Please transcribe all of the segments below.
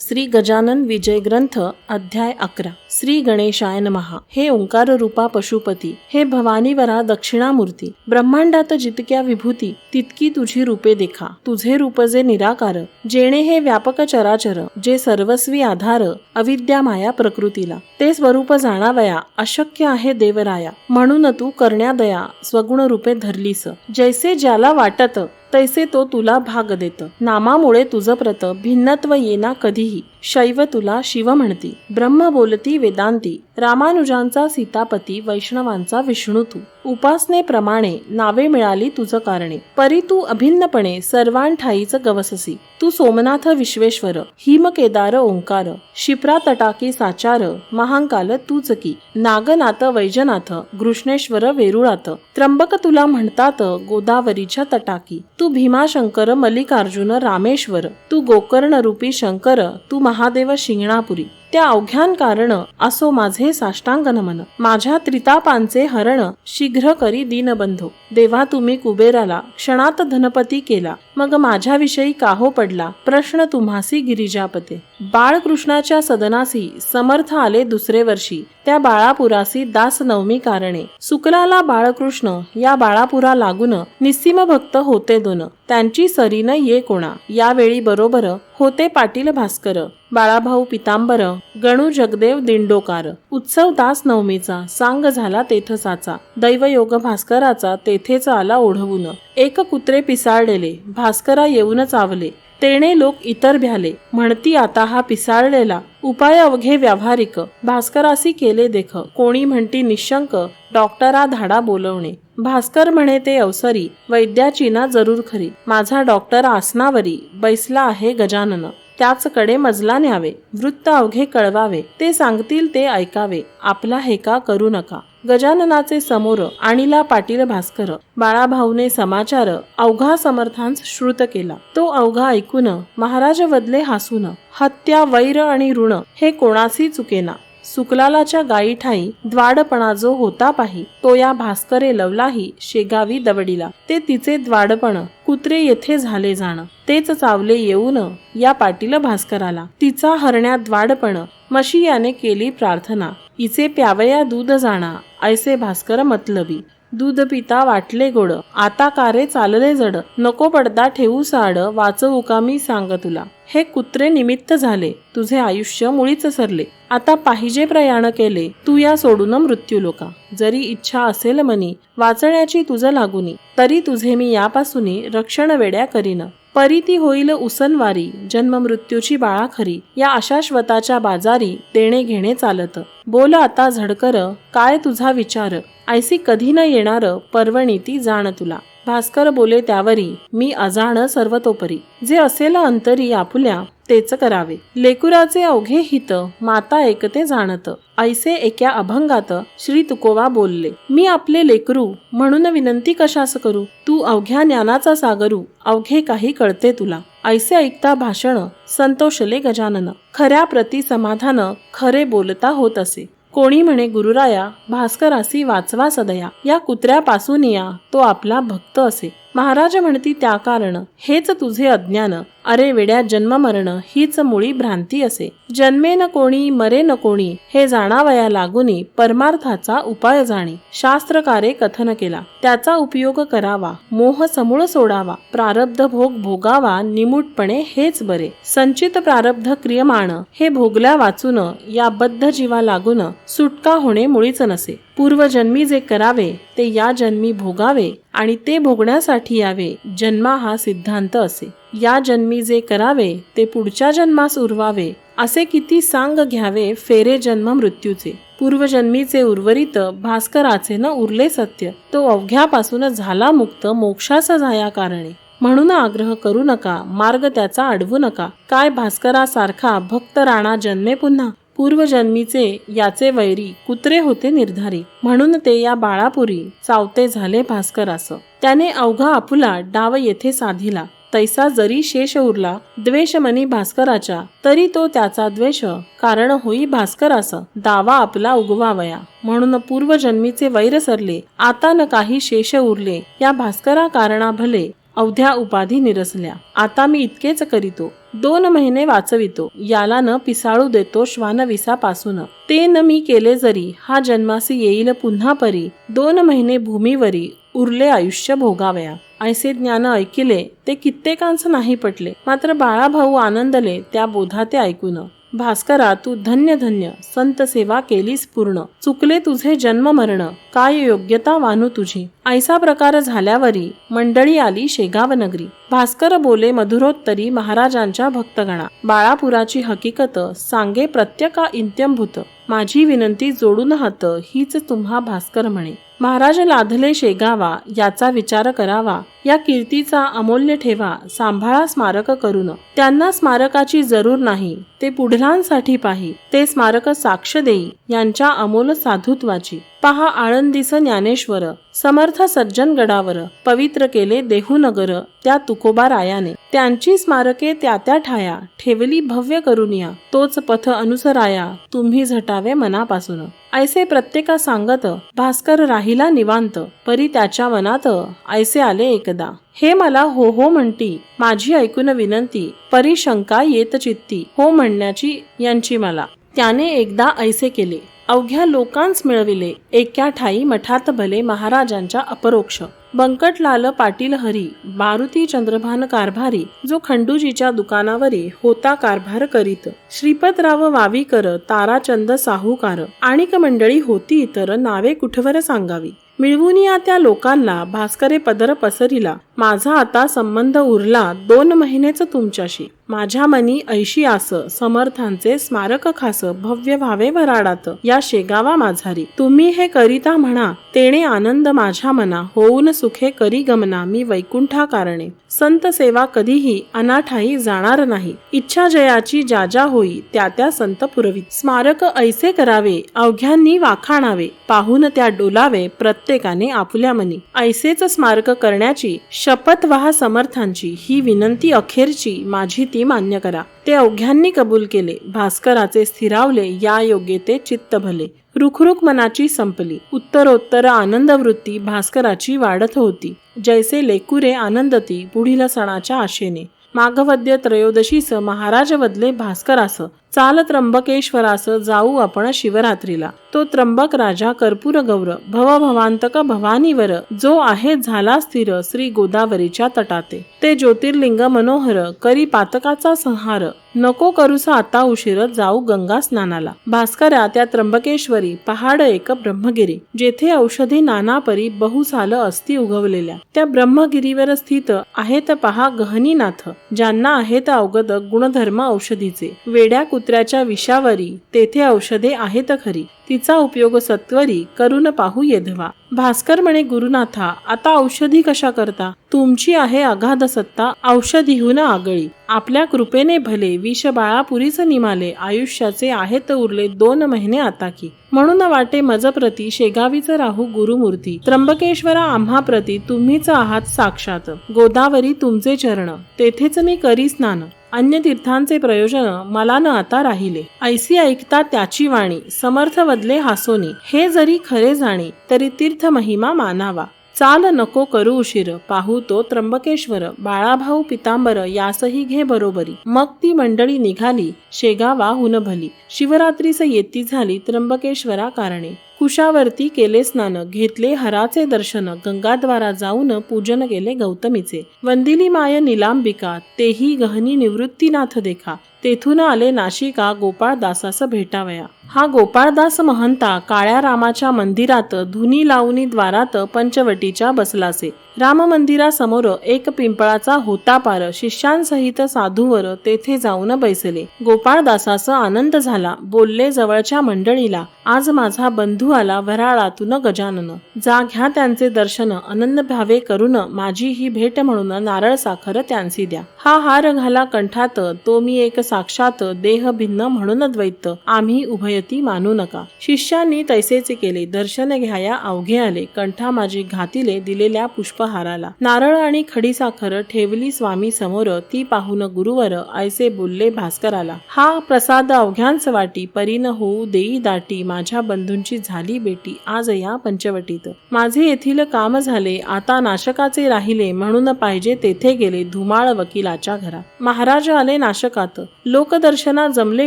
श्री गजानन विजय ग्रंथ अध्याय 11. श्री गणेशाय नमः. हे ओंकार रूपा पशुपती, हे भवानीवरा दक्षिणामूर्ती, ब्रह्मांडात जितक्या विभूती तितकी तुझी रूपे देखा. तुझे रूप जे निराकार, जेणे हे व्यापक चराचर, जे सर्वस्वी आधार अविद्या माया प्रकृतीला, ते स्वरूप जाणावया अशक्य आहे देवराया. म्हणून तू करण्या दया स्वगुण रूपे धरलीस. जैसे ज्याला वाटत तैसे तो तुला भाग देत. नामामुळे तुझ प्रत भिन्नत्व येना कधीही. शैव तुला शिव म्हणती, ब्रह्म बोलती वेदांती. रामानुजांचा सीतापती, वैष्णवांचा विष्णू तू. उपासनेप्रमाणे नावे मिळाली तुझ कारणे. परी तू अभिन्नपणे सर्वांठाईच गवससी. तू सोमनाथ विश्वेश्वर, हिम केदार ओंकार. शिप्रा तटाकी साचार, महांकाल तूच की. नागनाथ वैजनाथ, घृष्णेश्वर वेरुळात. त्र्यंबक तुला म्हणतात गोदावरीच्या तटाकी. तू भीमाशंकर मल्लिकार्जुन रामेश्वर. तू गोकर्ण रूपी शंकर, तू महादेव शिंगणापुरी. त्या अवघ्यान कारण असो माझे साष्टांग नमन. माझ्या त्रितापांचे हरण शीघ्र करी दीनबंधो. देवा तुम्ही कुबेराला क्षणात धनपती केला. मग माझ्याविषयी काहो पडला प्रश्न तुम्हासी गिरिजापते. बाळकृष्णाच्या सदनासी समर्थ आले दुसरे वर्षी. त्या बाळापुरासी दास नवमी कारणे. सुकलाला बाळकृष्ण या बाळापुरा लागून निस्सीम भक्त होते दोन. त्यांची सरीन ये कोणा. यावेळी बरोबर होते पाटील भास्कर, बाळाभाऊ पितांबर, गणू जगदेव दिंडोकार. उत्सव दास नवमीचा सांग झाला तेथसाचा. दैवयोग भास्कराचा तेथेच आला ओढवून. एक कुत्रे पिसाळलेले भास्करा येऊन चावले. तेणे लोक इतर भ्याले, म्हणती आता हा पिसाळलेला. उपाय अवघे व्यावहारिक, भास्करासी केले देख. कोणी म्हणती निशंक, डॉक्टरा धाडा बोलवणे. भास्कर म्हणे ते अवसरी, वैद्याची ना जरूर खरी. माझा डॉक्टर आसनावरी बैसला आहे गजानन. त्याचकडे मजला न्यावे, वृत्त अवघे कळवावे. ते सांगतील ते ऐकावे, आपला हेका करू नका. गजाननाचे समोर आणिला पाटील भास्कर. बाळाभाऊने समाचार अवघा समर्थांस श्रुत केला. तो अवघा ऐकून महाराज वदले हसून. हत्या वैर आणि ऋण हे कोणासी चुकेना. सुकलालाच्या गायी ठाई द्वाडपणा जो होता पाही. तो या भास्करे लवलाही शेगावी दवडीला. ते तिचे द्वाडपण कुत्रे येथे झाले जाण. तेच चावले येऊन या पाटील भास्कराला. तिचा हरण्यात द्वाडपण मशी याने केली प्रार्थना. इचे प्यावया दूध जाणा ऐसे भास्कर मतलबी. दूध पिता वाटले गोड, आता कारे चालले जड. नको पडदा ठेवू साड, वाचवू का मी सांग तुला. हे कुत्रे निमित्त झाले, तुझे आयुष्य मुळीच सरले. आता पाहिजे प्रयाण केले, तू या सोडून मृत्यू लोका. जरी इच्छा असेल मनी वाचण्याची तुझ लागुनी, तरी तुझे मी यापासूनी रक्षण वेड्या करीन. परीती होईल उसनवारी, जन्म मृत्यूची बाळा खरी. या अशाश्वताच्या बाजारी देणे घेणे चालत. बोल आता झडकर, काय तुझा विचार. ऐसी कधी न येणार पर्वणी ती जाण तुला. भास्कर बोले त्यावरी, मी अजाण सर्वतोपरी. जे असेल अंतरी आपुल्या तेच करावे. लेकुराचे अवघे हित माता ऐकते जाणत. ऐसे एका अभंगात श्री तुकोबा बोलले. मी आपले लेकरू म्हणून विनंती कशास करू. तू अवघ्या ज्ञानाचा सागरू, अवघे काही कळते तुला. ऐसे ऐकता भाषण संतोषले गजानन. खऱ्या प्रती समाधान खरे बोलता होत असे. कोणी म्हणे गुरुराया, भास्करासी वाचवा सदया. या कुत्र्यापासून या तो आपला भक्त असे. महाराज म्हणती त्या कारण हेच तुझे अज्ञान. अरे वेड्या, जन्म मरण हीच मुळी भ्रांती असे. जन्मे न कोणी मरे न कोणी, हे जाणावया लागुनी परमार्थाचा उपाय जाणी. शास्त्रकारे कथन केला, त्याचा उपयोग करावा. मोह समूळ सोडावा, प्रारब्ध भोग भोगावा निमूटपणे हेच बरे. संचित प्रारब्ध क्रियमाण हे भोगल्या वाचून, या बद्ध जीवा लागून सुटका होणे मुळीच नसे. पूर्वजन्मी जे करावे ते या जन्मी भोगावे, आणि ते भोगण्यासाठी यावे. जन्मा हा सिद्धांत असे. या जन्मी जे करावे ते पुढच्या जन्मास उरवावे. असे किती सांग घ्यावे फेरे जन्म मृत्यूचे. पूर्वजन्मीचे उर्वरित भास्कराचे न उरले सत्य. तो अवघ्यापासून झाला मुक्त, मोक्षास जाया कारणे. म्हणून आग्रह करू नका, मार्ग त्याचा अडवू नका. काय भास्करासारखा भक्त राणा जन्मे पुन्हा. पूर्वजन्मीचे याचे वैरी कुत्रे होते निर्धारी. म्हणून ते या बाळापुरी चावते झाले भास्करास. त्याने अवघा आपुला डाव येथे साधिला. तैसा जरी शेष उरला द्वेष मनी भास्कराच्या, तरी तो त्याचा द्वेष कारण होई भास्करास. दावा आपला उगवावया, म्हणून पूर्वजन्मीचे वैर सरले. आता न काही शेष उरले, या भास्करा कारणा भले. अवध्या उपाधी निरसल्या. आता मी इतकेच करीतो, 2 महिने वाचवितो, याला न पिसाळू देतो श्वान विसापासून. ते न मी केले जरी, हा जन्मासी येईल पुन्हा परी. 2 महिने भूमीवरी, उरले आयुष्य भोगावया. ऐसे ज्ञान ऐकिले, ते कित्येकांच नाही पटले. मात्र बाळाभाऊ आनंदले त्या बोधा ते ऐकून. भास्करा, तू धन्य धन्य, संत सेवा केलीस पूर्ण. चुकले तुझे जन्म मरण, काय योग्यता वानू तुझी. ऐसा प्रकार झाल्यावरी, मंडळी आली शेगाव नगरी. भास्कर बोले मधुरोत्तरी महाराजांच्या भक्तगणा. बाळापुराची हकीकत सांगे प्रत्येका इंत्यंभूत. माझी विनंती जोडून हात, हीच तुम्हा भास्कर म्हणे. महाराज लाधले शेगावा, याचा विचार करावा. या कीर्तीचा अमूल्य ठेवा, सांभाळा स्मारक करून. त्यांना स्मारकाची जरूर नाही, ते पुढलांसाठी पाही. ते स्मारक साक्ष देई, यांच्या अमोल साधुत्वाची. पहा आळंदीस ज्ञानेश्वर, समर्थ सज्जन गडावर. पवित्र केले देहूनगर, त्या तुकोबा रायाने. त्यांची स्मारके त्या त्या ठाया, ठेवली भव्य करुनिया. तोच पथ अनुसराया, तुम्ही झटावे मनापासून. ऐसे प्रत्येका सांगत, भास्कर राहिला निवांत. परी त्याच्या मनात, ऐसे आले एकदा. हे मला हो हो म्हणती, माझी ऐकून विनंती. परी शंका येत चित्ती, हो म्हणण्याची यांची मला. त्याने एकदा ऐसे केले, अवघ्या लोकांस मिळविले. एका ठाई मठात भले, महाराजांच्या अपरोक्ष. बंकटलाल पाटील हरी, मारुती चंद्रभान कारभारी. जो खंडूजीच्या दुकानावरी होता कारभार करीत. श्रीपतराव वावीकर, ताराचंद साहूकार. आणिक मंडळी होती इतर, नावे कुठवर सांगावी. मिळवून या त्या लोकांना, भास्करे पदर पसरिला. माझा आता संबंध उरला, 2 महिनेच तुमच्याशी. माझ्या मनी ऐशी आस, समर्थांचे स्मारक खास. भव्य व्हावे वराडात, या शेगावा माझारी. तुम्ही हे करिता म्हणा, तेणे आनंद माझ्या मना. होऊन सुखे करी गमना, मी वैकुंठा कारणे. संत सेवा कधीही अनाठाई जाणार नाही. इच्छा जयाची ज्या होई, त्या त्या संत पुरवी. स्मारक ऐसे करावे, अवघ्यांनी वाखाणावे. पाहून त्या डोलावे, प्रत्येकाने आपुल्या मनी. ऐसेच स्मारक करण्याची शपथ व्हा समर्थांची. ही विनंती अखेरची, माझी ती मान्य करा. ते अवघ्यांनी कबूल केले. भास्कराचे स्थिरावले, या योग्य ते चित्त भले. रुखरुख मनाची संपली. उत्तरोत्तर आनंद वृत्ती भास्कराची वाढत होती. जैसे लेकुरे आनंदती, पुढील सणाच्या आशेने. माघवद्य त्रयोदशीस महाराज वदले भास्करास. चाल त्र्यंबकेश्वरास, जाऊ आपण शिवरात्रीला. तो त्र्यंबक राजा कर्पूर गौर, भवभवांतक भवानीवर. जो आहे झाला स्थिर, श्री गोदावरीच्या तटाते. ते ज्योतिर्लिंग मनोहर, करी पातकाचा संहार. नको करूसा आता उशीर, जाऊ गंगा स्नानाला. भास्करा, त्या त्र्यंबकेश्वरी पहाड एक ब्रह्मगिरी. जेथे औषधी नाना परी, बहुसाल असती उगवलेल्या. त्या ब्रह्मगिरीवर स्थित आहेत पहा गहनीनाथ. ज्यांना आहेत अवगत गुणधर्म औषधीचे. वेड्या कुत्र्याच्या विषावरी, तेथे औषधे आहेत खरी. तिचा उपयोग सत्वरी, करून पाहू येधवा. भास्कर म्हणे, गुरुनाथा, आता औषधी कशा करता. तुमची आहे अगाध सत्ता, औषधीहून आगळी. आपल्या कृपेने भले, विष बाळापुरीच निमाले. आयुष्याचे आहेत उरले 2 महिने आता की. म्हणून वाटे मजप्रती, शेगावीच राहू गुरुमूर्ती. त्र्यंबकेश्वरा आम्हा प्रती, तुम्हीच आहात साक्षात. गोदावरी तुमचे चरण, तेथेच मी करी स्नान. अन्य तीर्थांचे प्रयोजन मला न आता राहिले. ऐसी ऐकता त्याची वाणी, समर्थ वदले हासोनी. हे जरी खरे जाणे, तरी तीर्थ महिमा मानावा. चाल नको करू उशीर, पाहू तो त्र्यंबकेश्वर. बाळाभाऊ पितांबर, यासही घे बरोबरी. मग ती मंडळी निघाली, शेगावाहून भली. शिवरात्रीस येती झाली, त्र्यंबकेश्वरा कारणे. कुशावरती केले स्नान, घेतले हराचे दर्शन. गंगाद्वारा जाऊन पूजन केले गौतमीचे. वंदिली माय निलांबिका, तेही गहनी निवृत्तीनाथ देखा. तेथून आले नाशिका, गोपाळदासास भेटावया. हा गोपाळदास महंता, काळ्या रामाच्या मंदिरात धुनी लावणी द्वारात पंचवटीच्या बसलासे. राम मंदिरासमोर एक पिंपळाचा होता पार. शिष्यांसहित साधूवर तेथे जाऊन बैसले. गोपाळदासास आनंद झाला. बोलले जवळच्या मंडळीला, आज माझा बंधू आला वराळातून गजानन. जा घ्या त्यांचे दर्शन, अनन्य भावे करून. माझी ही भेट म्हणून नारळ साखर त्यांची द्या. हा हार घाला कंठात, तो मी एक साक्षात. देह भिन्न म्हणून द्वैत, आम्ही उभयती मानू नका. शिष्यांनी तैसेचे केले. दर्शन घ्याया अवघे आले. कंठा माझी घातिले, दिलेल्या पुष्प हाराला. नारळ आणि खडीसाखर ठेवली स्वामी समोर, ती पाहून गुरुवर ऐसे बोलले भास्कराला. हा प्रसाद अवघ्यांस वाटी, परीन होऊ देई दाटी, माझ्या बंधूंची झाली बेटी आज या पंचवटीत. माझे येथील काम झाले, आता नाशकाचे राहिले, म्हणून पाहिजे तेथे गेले धुमाळ वकिलाच्या घरात. महाराज आले नाशकात, लोकदर्शना जमले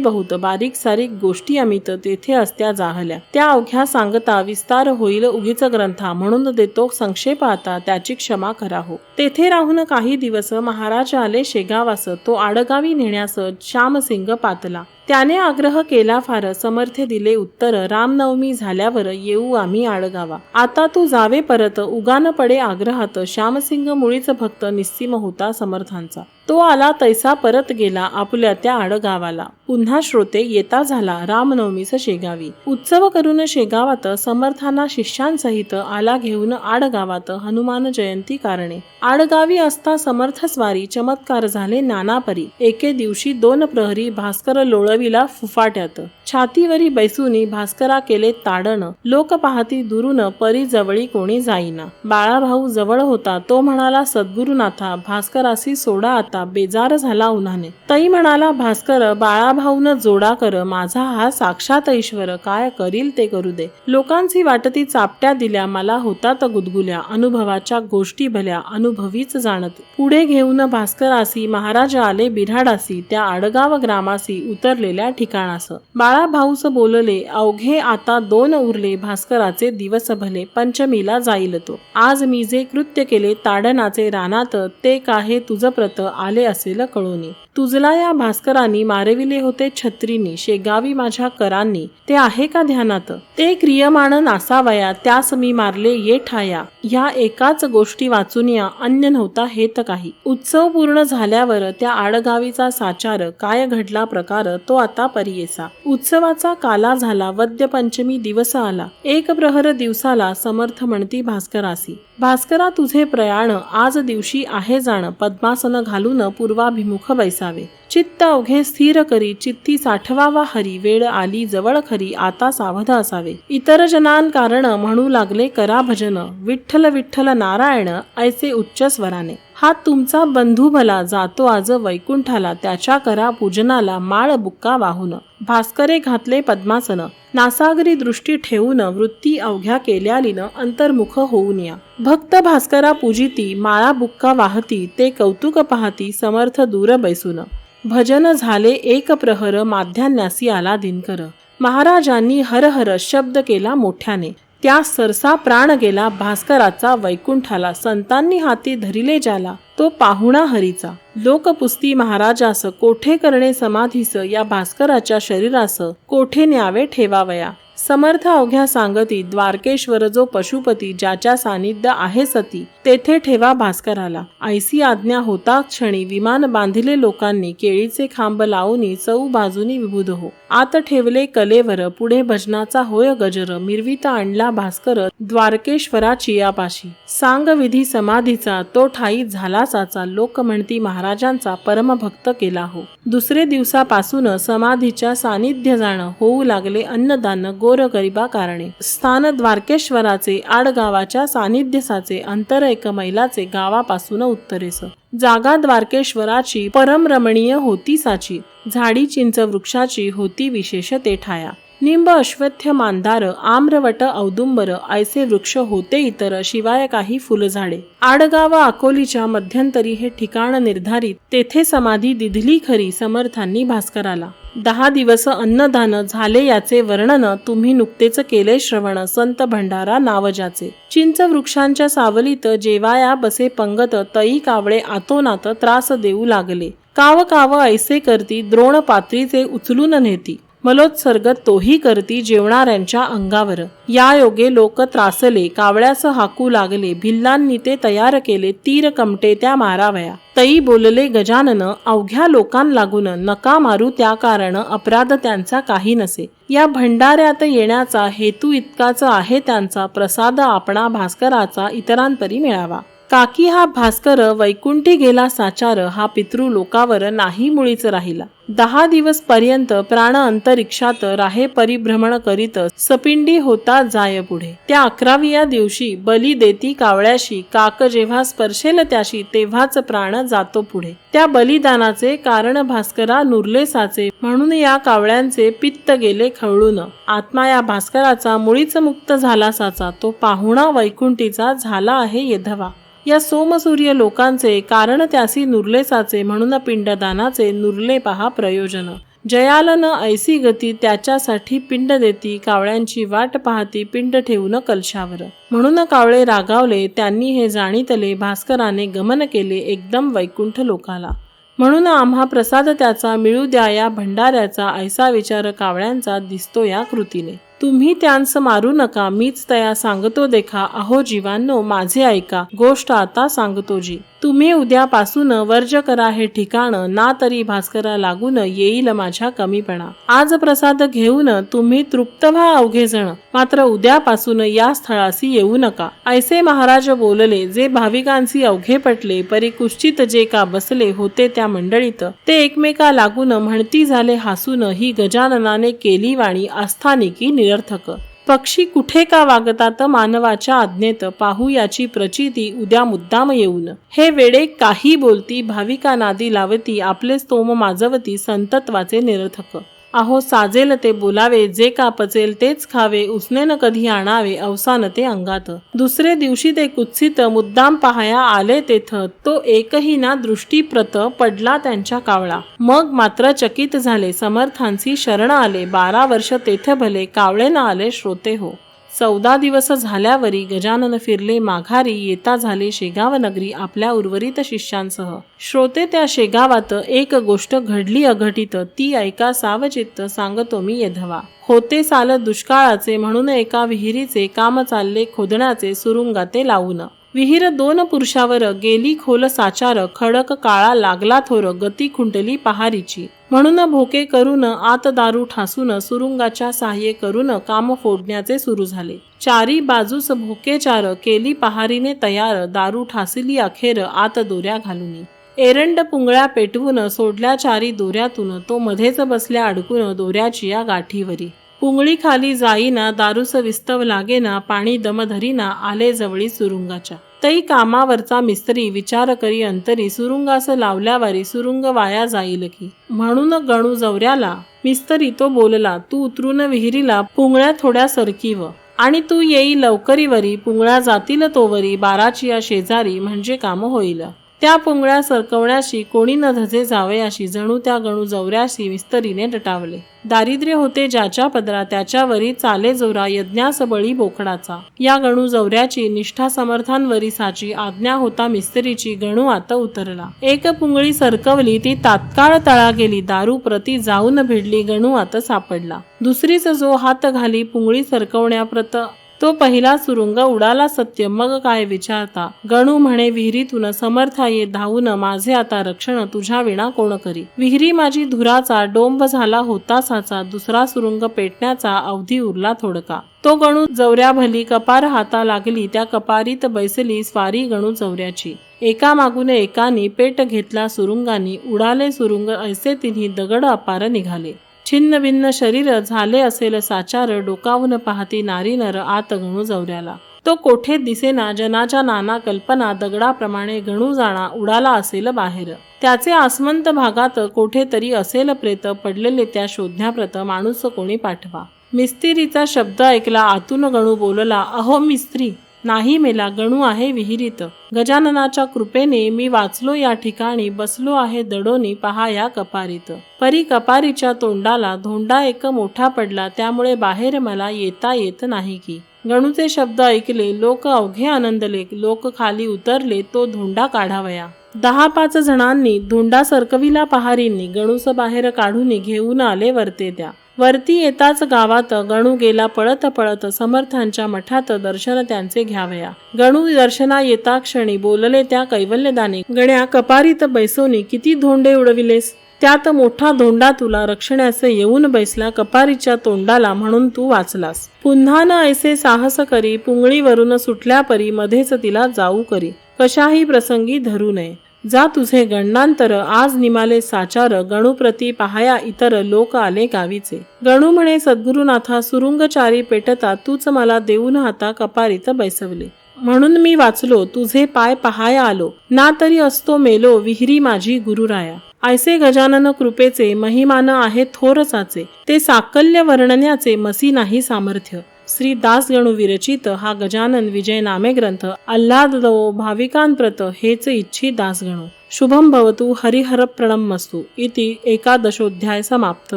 बहुत, बारीक सारीक गोष्टी अमित तेथे असत्या जाहल्या. त्या अवघ्या सांगता विस्तार होईल उगीच ग्रंथा, म्हणून देतो संक्षेप आता, त्याची क्षमा करा हो. तेथे राहून काही दिवस महाराज आले शेगावास, तो आडगावी नेण्यास श्यामसिंग पातला. त्याने आग्रह केला फार, समर्थ दिले उत्तर, रामनवमी झाल्यावर येऊ आम्ही आडगावा. आता तू जावे परत, उगान पडे आग्रहात. श्यामसिंग मुळीच भक्त निस्सीम होता समर्थांचा. तो आला तैसा परत गेला आपल्या त्या आडगावाला. पुन्हा श्रोते येता झाला रामनवमीस शेगावी. उत्सव करून शेगावात समर्थांना शिष्यांसहित आला घेऊन आडगावात हनुमान जयंती कारणे. आडगावी असता समर्थ स्वारी, चमत्कार झाले नानापरी. एके दिवशी 2 प्रहरी भास्कर लोळविला फुफाट्यात. छातीवरी बैसूनी भास्करा केले ताडण, लोक पाहती दुरून परी जवळी कोणी जाईना. बाळाभाऊ जवळ होता, तो म्हणाला सद्गुरुनाथा, भास्करासी सोडा आता, बेजार झाला उन्हाने. तई म्हणाला भास्कर, बाळाभाऊन जोडा कर, माझा हा साक्षात ईश्वर, काय करील ते करू दे. लोकांची वाटती चापट्या दिल्या, मला होतात गुदगुल्या, अनुभवाच्या गोष्टी भल्या, अनुभवीच जाणत. पुढे घेऊन भास्करासी महाराज आले बिऱ्हाडासी, त्या आडगाव ग्रामासी उतरलेल्या ठिकाणास. बाळाभाऊस बोलले, अवघे आता 2 उरले, भास्कराचे दिवस भले, पंचमीला जाईल तो. आज मी जे कृत्य केले ताडनाचे रानात, ते काहे तुझ प्रत आले असेल कळोनी. तुझला या भास्करांनी मारविले होते छत्रीनी, शेगावी माझ्या करांनी, ते आहे का ध्यानात. ते क्रियमाण नासावया, त्यास मी मारले ये ठाया. ह्या एकाच गोष्टी वाचून या अन्य नव्हता हेत काही. उत्सव पूर्ण झाल्यावर त्या आडगावीचा साचार, काय घडला प्रकार तो आता परियेसा. उत्सवाचा काला झाला, वद्य पंचमी दिवस आला. 1 प्रहर दिवसाला, समर्थ म्हणती भास्करासी, भास्करा तुझे प्रयाण आज दिवशी आहे जाण, पद्मासन घालून पूर्वाभिमुख बैसावे. चित्त अवघे स्थिर करी, चित्ती साठवावा हरी, वेळ आली जवळ खरी, आता सावध असावे. इतर जनान कारण म्हणू लागले करा भजन, विठ्ठल विठ्ठल नारायण ऐसे उच्च स्वराने. हा तुमचा बंधू भला, जातो आज वैकुंठाला, त्याच्या करा पूजनाला माळ बुक्का वाहून. भास्करे घातले पद्मासन, नासागरी दृष्टी ठेवून, वृत्ती अवघ्या केल्यालीन अंतर्मुख होऊन या. भक्त भास्करा पूजिती, माळा बुक्का वाहती, ते कौतुक पाहती समर्थ दूर बैसून. भजन झाले 1 प्रहर, माध्यान्यासी आला दिनकर. महाराजांनी हर हर शब्द केला मोठ्याने, त्या सरसा प्राण गेला भास्कराचा वैकुंठाला. संतांनी हाती धरिले ज्याला, तो पाहुणा हरीचा. लोक पुस्ती महाराजास, कोठे करणे समाधीस, या भास्कराच्या शरीरास कोठे न्यावे ठेवावया. समर्थ अवघ्या सांगती, द्वारकेश्वर जो पशुपती, ज्याच्या सानिध्य आहे सती, तेथे ठेवा भास्कराला. ऐसी आज्ञा होता क्षणी, विमान बांधिले लोकांनी, केळीचे खांब लावूनी चौ बाजूनी विबुध हो. आत ठेवले कलेवर, पुढे भजनाचा होय गजर, मिरविता आणला भास्कर द्वारकेश्वराची यापाशी. सांग विधी समाधीचा, तो ठाई झाला साचा, लोक म्हणती महाराजांचा परमभक्त केला हो. दुसरे दिवसापासून समाधीच्या सानिध्य जाण, होऊ लागले अन्नदान गोर गरिबा कारणे. स्थान द्वारकेश्वराचे, आडगावाच्या सानिध्यसाचे, अंतर 1 मैलाचे, गावापासून उत्तरेस. जागा द्वारकेश्वराची परमरमणीय होती साची, झाडी चिंच वृक्षाची होती विशेष ते ठाया. निंब अश्वत्थ मांदार आम्रवट औदुंबर ऐसे वृक्ष होते इतर, शिवाय काही फुलझाडे. आडगाव अकोलीच्या मध्यंतरी हे ठिकाण निर्धारित, तेथे समाधी दिधली खरी समर्थांनी भास्कराला. 10 दिवस अन्नदान झाले याचे वर्णन, तुम्ही नुकतेच केले श्रवण, संत भंडारा नाव ज्याचे. चिंच वृक्षांच्या सावलीत जेवाया बसे पंगत, तई कावळे आतोनात त्रास देऊ लागले. काव काव ऐसे करती, द्रोण पात्रीचे उचलून नेती, मलोत्सर्ग तोही करती जेवणाऱ्यांच्या अंगावर. या योगे लोक त्रासले, कावळ्यास हाकू लागले, भिल्लांनी ते तयार केले, तीर कमटे त्या मारावया. तई बोलले गजानन, अवघ्या लोकां लागून, नका मारू त्या कारण, अपराध त्यांचा काही नसे. या भंडाऱ्यात येण्याचा हेतू इतकाच आहे त्यांचा, प्रसाद आपणा भास्कराचा इतरांपरी मिळावा. काकी हा भास्कर वैकुंठी गेला साचार, हा पितृ लोकावर नाही मुळीच राहिला. 10 दिवस पर्यंत प्राण अंतरिक्षात राहे परिभ्रमण करीत सपिंडी होता जाय पुढे. त्या 11व्या दिवशी बली देती कावळ्याशी, काक जेव्हा स्पर्शेल त्याशी तेव्हाच प्राण जातो पुढे. त्या बलिदानाचे कारण भास्करा नुरले साचे, म्हणून या कावळ्यांचे पित्त गेले खवळून. आत्मा या भास्कराचा मुळीच मुक्त झाला साचा, तो पाहुणा वैकुंठीचा झाला आहे येधवा. या सोमसूर्य लोकांचे कारण त्यासी नुरले साचे, म्हणून पिंडदानाचे नुरले पहा प्रयोजन. जयालन ऐसी गती त्याच्यासाठी पिंड देती, कावळ्यांची वाट पाहती पिंड ठेवून कलशावर. म्हणून कावळे रागावले त्यांनी हे जाणीतले, भास्कराने गमन केले एकदम वैकुंठ लोकाला. म्हणून आम्हा प्रसाद त्याचा मिळू द्या या भंडाऱ्याचा, ऐसा विचार कावळ्यांचा दिसतो या कृतीने. तुम्ही त्यांस मारू नका मीच तया सांगतो देखा, अहो जीवांनो माझे ऐका गोष्ट आता सांगतो जी. तुम्ही उद्यापासून वर्ज करा हे ठिकाण, ना तरी भास्करा लागून येईल माझ्या कमीपणा. आज प्रसाद घेऊन तुम्ही तृप्त व्हा अवघे जण, मात्र उद्यापासून या स्थळासी येऊ नका. ऐसे महाराज बोलले जे भाविकांची अवघे पटले, परी कुश्चित जे का बसले होते त्या मंडळीत, ते एकमेका लागून म्हणती झाले हासून, ही गजाननाने केली वाणी आस्थानिकी निरर्थक. पक्षी कुठे का वागतात मानवाच्या आज्ञेत, पाहू याची प्रचिती उद्या मुद्दाम येऊन. हे वेडे काही बोलती भाविका नादी लावती, आपले स्तोम माजवती संतत्वाचे निरर्थक. अहो साजेल ते बोलावे, जे का पचेल तेच खावे, उसने न कधी आणावे अवसान ते अंगात. दुसरे दिवशी ते कुत्सित मुद्दाम पाहाया आले तेथ, तो एकही ना दृष्टीप्रत पडला त्यांच्या कावळा. मग मात्र चकित झाले समर्थांची शरण आले, 12 वर्ष तेथे भले कावळे न आले श्रोते हो. 14 दिवस झाल्यावरी गजानन फिरले माघारी, येता झाले शेगाव नगरी आपल्या उर्वरित शिष्यांसह. श्रोते त्या शेगावात एक गोष्ट घडली अघटित, ती ऐका सावचित्त सांगतो मी येधवा. होते साल दुष्काळाचे, म्हणून एका विहिरीचे काम चालले खोदण्याचे सुरुंगाते लावून. विहीर 2 पुरुषावर गेली खोल साचार, खडक काळा लागला थोर, गती खुंटली पहारीची. म्हणून भोके करून आत दारू ठासून, सुरुंगाच्या साह्ये करून काम फोडण्याचे सुरू झाले. चारी बाजूस भोके चार, केली पहारीने तयार, दारू ठासिली अखेर आत दोऱ्या घालून. एरंड पुंगळ्या पेटवून सोडल्या चारी दोऱ्यातून, तो मध्येच बसल्या अडकून दोऱ्याची या गाठीवरी. पुंगळी खाली जाईना, दारूस विस्तव लागेना, पाणी दम धरीना, आले जवळी सुरुंगाच्या. तई कामावरचा मिस्त्री विचार करी अंतरी, सुरुंगास लावल्यावारी सुरुंग वाया जाईल की. म्हणून गणू जवऱ्याला मिस्त्री तो बोलला, तू उतरून विहिरीला पुंगळ्या थोड्या सरकीव, आणि तू येई लवकरीवरी, पुंगळ्या जातील तोवरी, 12ची या शेजारी, म्हणजे काम होईल. त्या पुंगळ्या सरकवण्याशी कोणी न धजे जावयाशी, जणू त्या गणू जवऱ्याशी मिस्त्रीने दटावले. दारिद्र्य होते ज्याच्या पदरा, त्याच्यावरी चाले जोरा, यज्ञास बळी बोकडाचा. या गणू जवऱ्याची निष्ठा समर्थांवरी साची, आज्ञा होता मिस्त्रीची, गणू आता उतरला. एक पुंगळी सरकवली ती तात्काळ तळा गेली, दारू प्रती जाऊन भिडली, गणू आता सापडला. दुसरीच जो हात घाली पुंगळी सरकवण्याप्रत, तो पहिला सुरुंग उडाला सत्य, मग काय विचारता. गणू म्हणे विहिरीतून समर्था ये धावून, माझे आता रक्षण तुझ्या विना कोण करी. विहिरी माझी धुराचा, डोंब झाला होता साचा, दुसरा सुरुंग पेटण्याचा अवधी उरला थोडका. तो गणू जवऱ्या भली, कपार हाता लागली, त्या कपारीत बैसली स्वारी गणू जवऱ्याची. एका मागून एकानी पेट घेतला सुरुंगानी, उडाले सुरुंग ऐसे तिन्ही दगड अपार निघाले. छिन्न भिन्न शरीर झाले असेल साचार, डोकावून पाहती नारी नर आत गणू जवऱ्याला. तो कोठे दिसेना, जनाच्या नाना कल्पना, दगडाप्रमाणे गणू जाणा उडाला असेल बाहेर. त्याचे आसमंत भागात कोठेतरी असेल प्रेत, पडलेले त्या शोधण्याप्रत माणूस कोणी पाठवा. मिस्त्रीचा शब्द ऐकला, आतून गणू बोलला, अहो मिस्त्री नाही मेला, गणू आहे विहिरीत. गजाननाच्या कृपेने मी वाचलो या ठिकाणी, बसलो आहे दडोनी पहा या कपारीत. परी कपारीच्या तोंडाला धोंडा एक मोठा पडला, त्यामुळे बाहेर मला येता येत नाही की. गणूचे शब्द ऐकले लोक अवघे आनंदले, लोक खाली उतरले तो धोंडा काढावया. 10-5 जणांनी धोंडा सरकविला पहारींनी, गणूस बाहेर काढून घेऊन आले वरते त्या. वरती येताच गावात गणू गेला पळत पळत, समर्थांच्या मठात दर्शन त्यांचे घ्यावया. गणू दर्शना येता क्षणी बोलले त्या कैवल्यदाने, गण्या कपारीत बैसोनी किती धोंडे उडविलेस, त्यात मोठा धोंडा तुला रक्षण्याचे येऊन बैसला कपारीच्या तोंडाला, म्हणून तू वाचलास. पुन्हा न ऐसे साहस करी, पुंगळीवरून सुटल्या परी मध्येच तिला जाऊ करी, कशाही प्रसंगी धरू नये. जा तुझे गणांतर आज निमाले साचार, गणुप्रती पाहया इतर लोक आले गावीचे. गणू म्हणे सद्गुरुनाथा सुरुंगचारी पेटता, तूच मला देऊन हाता कपारीत बैसवले. म्हणून मी वाचलो तुझे पाय पहाया आलो, ना तरी असतो मेलो विहिरी माझी गुरुराया. ऐसे गजानन कृपेचे महिमान आहे थोर साचे, ते साकल्य वर्णण्याचे मसी नाही सामर्थ्य. श्री दासगणू विरचित हा गजानन विजय नामे ग्रंथ आल्हादो भाविकांप्रत हेच इच्छी दासगणू. शुभम भवतु. हरिहर प्रणमस्तु. इति 11ोऽध्याय समाप्त.